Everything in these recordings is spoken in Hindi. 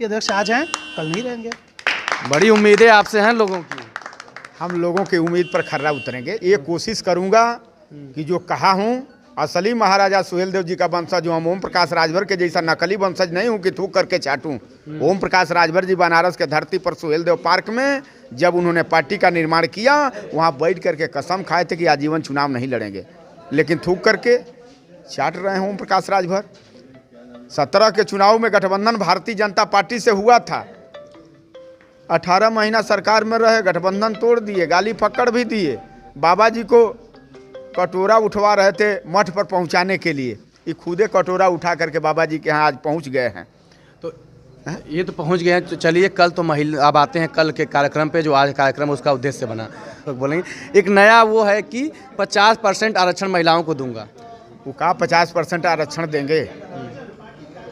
अध्यक्ष आज हैं, कल नहीं रहेंगे। बड़ी उम्मीदें आपसे हैं लोगों की। हम लोगों की उम्मीद पर खर्रा उतरेंगे। ये कोशिश करूंगा कि जो कहा हूँ, असली महाराजा सुहेलदेव जी का वंशज हूँ। ओम प्रकाश राजभर के जैसा नकली वंशज नहीं हूँ कि थूक करके चाटूं। ओम प्रकाश राजभर जी बनारस के धरती पर सुहेलदेव पार्क में जब उन्होंने पार्टी का निर्माण किया, वहाँ बैठ करके कसम खाए थे कि आजीवन चुनाव नहीं लड़ेंगे, लेकिन थूक करके चाट रहे हैं ओम प्रकाश राजभर। 17 के चुनाव में गठबंधन भारतीय जनता पार्टी से हुआ था। 18 महीना सरकार में रहे, गठबंधन तोड़ दिए, गाली फक्कड़ भी दिए। बाबा जी को कटोरा उठवा रहे थे मठ पर पहुंचाने के लिए, ये खुदे कटोरा उठा करके बाबा जी के यहाँ आज पहुंच गए हैं। तो ये तो पहुंच गए हैं। चलिए कल तो महिला अब आते हैं कल के कार्यक्रम पे, जो आज कार्यक्रम उसका उद्देश्य बना। तो बोलेंगे एक नया वो है कि 50% आरक्षण महिलाओं को दूंगा। वो कहा 50% आरक्षण देंगे।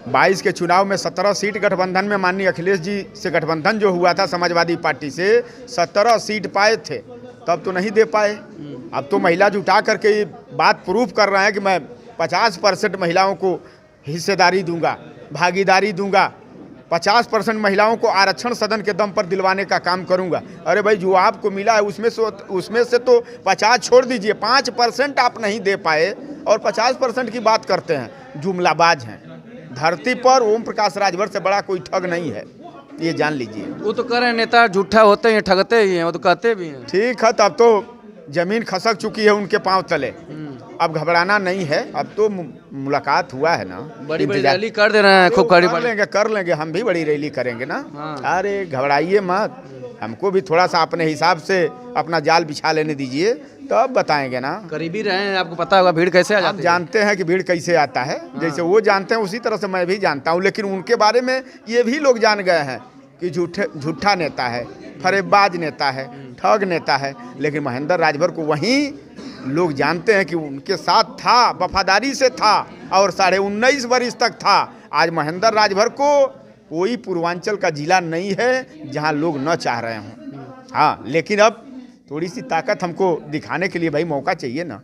22 के चुनाव में 17 सीट गठबंधन में माननीय अखिलेश जी से गठबंधन जो हुआ था समाजवादी पार्टी से, 17 सीट पाए थे, तब तो नहीं दे पाए। अब तो महिला जुटा करके ये बात प्रूफ कर रहे हैं कि मैं 50% महिलाओं को हिस्सेदारी दूंगा, भागीदारी दूंगा, 50% महिलाओं को आरक्षण सदन के दम पर दिलवाने का काम करूंगा। अरे भाई, जो आपको मिला है उसमें से तो 50 छोड़ दीजिए, 5% आप नहीं दे पाए और 50% की बात करते हैं। जुमलाबाज हैं। धरती पर ओम प्रकाश राजभर से बड़ा कोई ठग नहीं है, ये जान लीजिए। वो तो कह रहे हैं नेता झूठा होते हैं, ठगते ही हैं, वो तो कहते भी हैं। ठीक है, तब तो जमीन खसक चुकी है उनके पांव तले। अब घबराना नहीं है। अब तो मुलाकात हुआ है ना, बड़ी बड़ी रैली कर दे रहे हैं, खूब कर लेंगे, हम भी बड़ी रैली करेंगे ना। हाँ। अरे घबराइए मत, हमको भी थोड़ा सा अपने हिसाब से अपना जाल बिछा लेने दीजिए, तो अब बताएंगे ना। करीबी रहे हैं, आपको पता होगा भीड़ कैसे आ जाती आप है। जानते हैं कि भीड़ कैसे आता है। जैसे वो जानते हैं उसी तरह से मैं भी जानता हूँ, लेकिन उनके बारे में ये भी लोग जान गए हैं कि झूठा नेता है, फरेबबाज नेता है, ठग नेता है। लेकिन महेंद्र राजभर को वहीं लोग जानते हैं कि उनके साथ था, वफादारी से था और 19.5 वर्ष तक था। आज महेंद्र राजभर को कोई पूर्वांचल का जिला नहीं है जहां लोग न चाह रहे हों। हाँ, लेकिन अब थोड़ी सी ताकत हमको दिखाने के लिए भाई मौका चाहिए ना।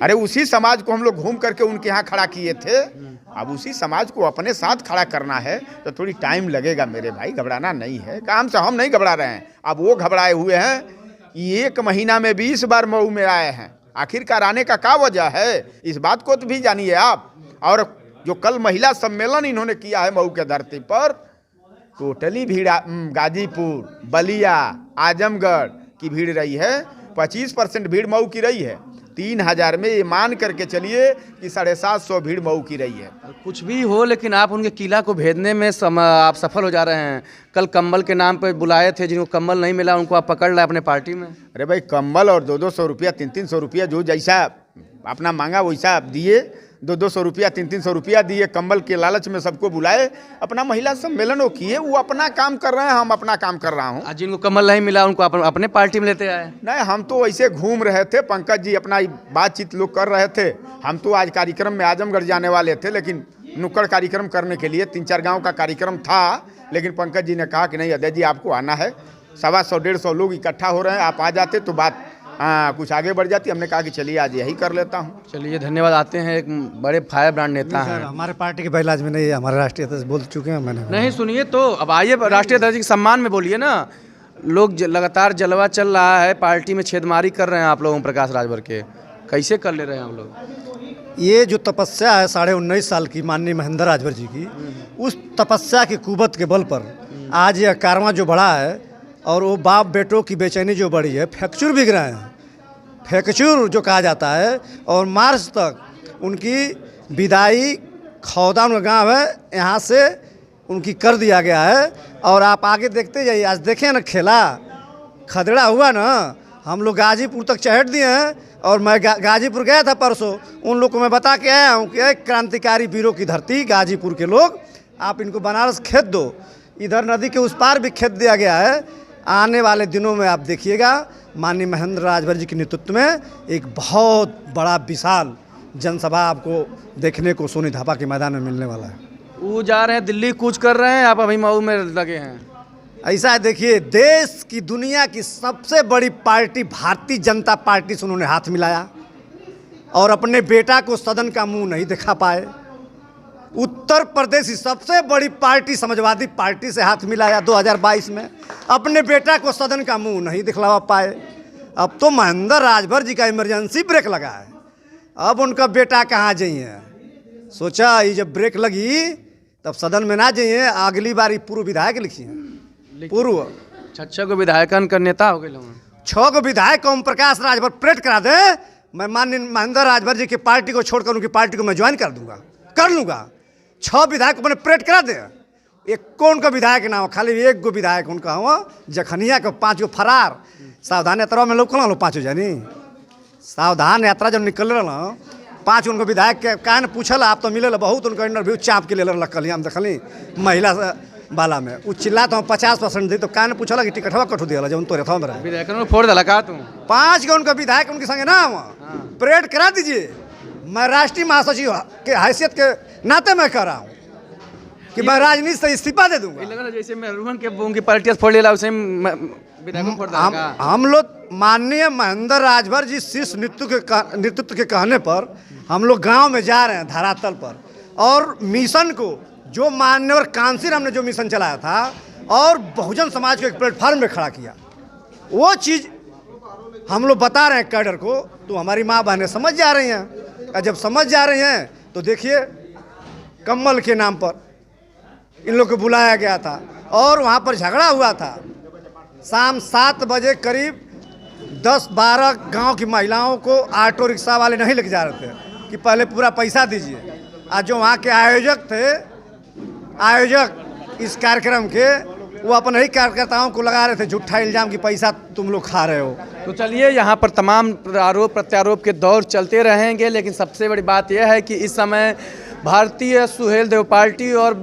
अरे उसी समाज को हम लोग घूम करके उनके यहाँ खड़ा किए थे, अब उसी समाज को अपने साथ खड़ा करना है तो थोड़ी टाइम लगेगा मेरे भाई। घबराना नहीं है, काम से हम नहीं घबरा रहे हैं। अब वो घबराए हुए हैं। 1 महीना में 20 बार मऊ में आए हैं, आखिरकार आने का क्या वजह है, इस बात को तो भी जानिए आप। और जो कल महिला सम्मेलन इन्होंने किया है मऊ के धरती पर, टोटली भीड़ गाजीपुर, बलिया, आजमगढ़ की भीड़ रही है। 25% भीड़ मऊ की रही है। 3000 में ये मान करके चलिए कि 750 भीड़ मऊ की रही है। कुछ भी हो, लेकिन आप उनके किला को भेदने में आप सफल हो जा रहे हैं। कल कंबल के नाम पे बुलाए थे, जिनको कंबल नहीं मिला उनको आप पकड़ लाए अपने पार्टी में। अरे भाई, कंबल और 200-200 रुपया, 300-300 रुपया, जो जैसा अपना मांगा वैसा दिए। 200-200 रुपया, 300-300 रुपया दिए, कंबल के लालच में सबको बुलाए। अपना महिला सम्मेलन वो किए, वो अपना काम कर रहे हैं, हम अपना काम कर रहा हूँ। आज जिनको कंबल नहीं मिला उनको अपने पार्टी में लेते आए। नहीं, हम तो ऐसे घूम रहे थे, पंकज जी अपना बातचीत लोग कर रहे थे। हम तो आज कार्यक्रम में आजमगढ़ जाने वाले थे, लेकिन नुक्कड़ कार्यक्रम करने के लिए 3-4 गाँव का कार्यक्रम था। लेकिन पंकज जी ने कहा कि नहीं अजय जी, आपको आना है। 125-150 लोग इकट्ठा हो रहे हैं, आप आ जाते तो बात कुछ आगे बढ़ जाती। हमने कहा कि चलिए आज यही कर लेता हूँ। चलिए धन्यवाद। आते हैं, एक बड़े फायर ब्रांड नेता हैं। हमारे पार्टी के पहला में नहीं है, हमारे राष्ट्रीय अध्यक्ष बोल चुके हैं। मैंने नहीं सुनिए तो अब आइए, राष्ट्रीय अध्यक्ष के सम्मान में बोलिए ना। लोग लगातार जलवा चल रहा है, पार्टी में छेदमारी कर रहे हैं आप लोग ओम प्रकाश राजभर के, कैसे कर ले रहे हैं आप लोग? ये जो तपस्या है 19.5 साल की माननीय महेंद्र राजभर जी की, उस तपस्या की कुवत के बल पर आज यह कारवां जो बढ़ा है और वो बाप बेटों की बेचैनी जो बढ़ी है, फ्रैक्चर बिक रहे हैं, फ्रैक्चर जो कहा जाता है। और मार्च तक उनकी विदाई खौदा उनका गाँव है, यहाँ से उनकी कर दिया गया है। और आप आगे देखते जाइए, आज देखें ना खेला खदड़ा हुआ ना, हम लोग गाजीपुर तक चढ़ दिए हैं। और मैं गाजीपुर गया था परसों, उन लोग को मैं बता के आया हूँ कि एक क्रांतिकारी वीरों की धरती गाजीपुर के लोग, आप इनको बनारस खेत दो। इधर नदी के उस पार भी खेत दिया गया है। आने वाले दिनों में आप देखिएगा माननीय महेंद्र राजभर जी के नेतृत्व में एक बहुत बड़ा विशाल जनसभा आपको देखने को सोनी धापा के मैदान में मिलने वाला है। वो जा रहे हैं दिल्ली, कूच कर रहे हैं, आप अभी मऊ में लगे हैं। ऐसा है, देखिए, देश की दुनिया की सबसे बड़ी पार्टी भारतीय जनता पार्टी से उन्होंने हाथ मिलाया और अपने बेटा को सदन का मुंह नहीं दिखा पाए। उत्तर प्रदेश की सबसे बड़ी पार्टी समाजवादी पार्टी से हाथ मिलाया 2022 में, अपने बेटा को सदन का मुंह नहीं दिखला पाए। अब तो महेंद्र राजभर जी का इमरजेंसी ब्रेक लगा है, अब उनका बेटा कहाँ जाइए। सोचा ये जब ब्रेक लगी तब सदन में ना जाइए, अगली बार पूर्व विधायक लिखिए। पूर्व 6 को विधायकन का नेता हो गए लोग, 6 को विधायक ओम प्रकाश राजभर परेड करा दे, मैं माननीय महेंद्र राजभर जी की पार्टी को छोड़कर उनकी पार्टी को मैं ज्वाइन कर दूंगा, कर लूँगा। 6 विधायक मैंने परेड करा दे, एक कौन का विधायक ना हो, खाली 1 गो विधायक उनका हो, जखनिया के 5 गो फरार। सावधान यात्रा में लोग कौन लो 5 जानी, सावधान यात्रा जब निकल रहा 5 उनको विधायक के कान पूछल, आप तो मिले बहुत, उनका इंटरव्यू चाप के ले रखल हम देखली महिला वाला में, वो चिल्ला तो 50% दी, तो कान पूछल कि टिकटवा कटू दिया जब तोरे था मेरा विधायक में फोड़ दिला का तुम। 5 गो उनका विधायक उनके संगे ना परेड करा दीजिए। मैं राष्ट्रीय महासचिव के हैसियत के नाते मैं कह रहा हूँ कि मैं राजनीति से इस्तीफा दे दूंगा। जैसे मैं रोहन के उनकी पार्टी फोड़ लेला उसे हम लोग माननीय महेंद्र राजभर जी शीर्ष नेतृत्व के कहने पर हम लोग गांव में जा रहे हैं धरातल पर, और मिशन को जो मान्यवर कांसी राम ने जो मिशन चलाया था और बहुजन समाज को एक प्लेटफार्म में खड़ा किया, वो चीज़ हम लोग बता रहे हैं कैडर को, तो हमारी माँ बहनें समझ जा रही हैं। और जब समझ जा रही हैं तो देखिए कम्बल के नाम पर इन लोग को बुलाया गया था और वहाँ पर झगड़ा हुआ था। शाम 7 बजे करीब 10-12 गांव की महिलाओं को ऑटो रिक्शा वाले नहीं लेके जा रहे थे कि पहले पूरा पैसा दीजिए। आज जो वहाँ के आयोजक थे, आयोजक इस कार्यक्रम के, वो अपने ही कार्यकर्ताओं को लगा रहे थे झूठा इल्ज़ाम कि पैसा तुम लोग खा रहे हो। तो चलिए यहाँ पर तमाम आरोप प्रत्यारोप के दौर चलते रहेंगे, लेकिन सबसे बड़ी बात यह है कि इस समय भारतीय सुहेल देव पार्टी और